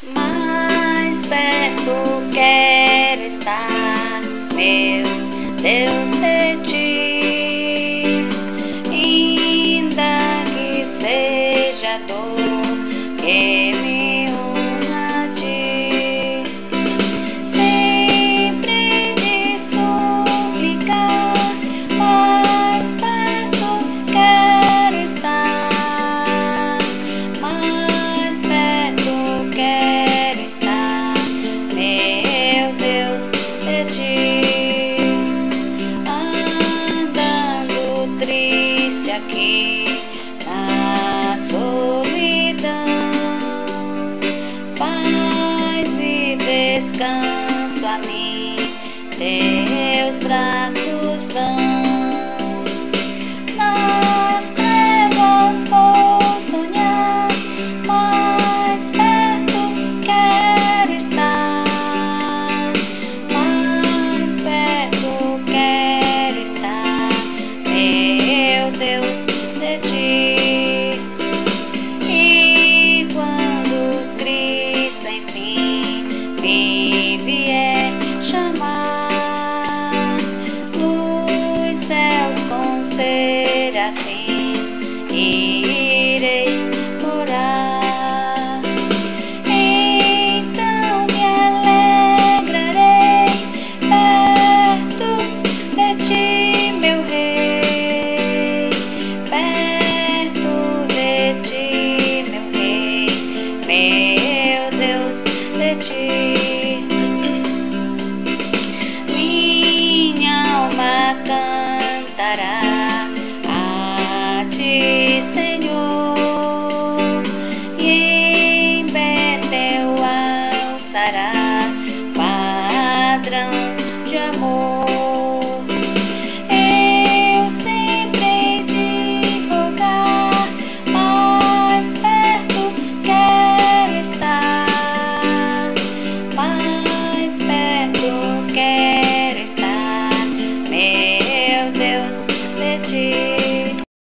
Mais perto quero estar, meu Deus, de ti, ainda que seja dor que me una a ti. Sempre te suplicar, mais perto quero estar, mais perto quero estar, meu Deus, de ti. Andando triste aqui na solidão, paz e descanso a mim teus braços dão. Nas trevas vou sonhar, mais perto quero estar, mais perto quero estar, meu Deus, de ti. E quando Cristo enfim me vier chamar, nos céus com serafins irei morar. Então me alegrarei perto de ti, meu Rei, perto de ti, meu Rei, meu Deus, de ti.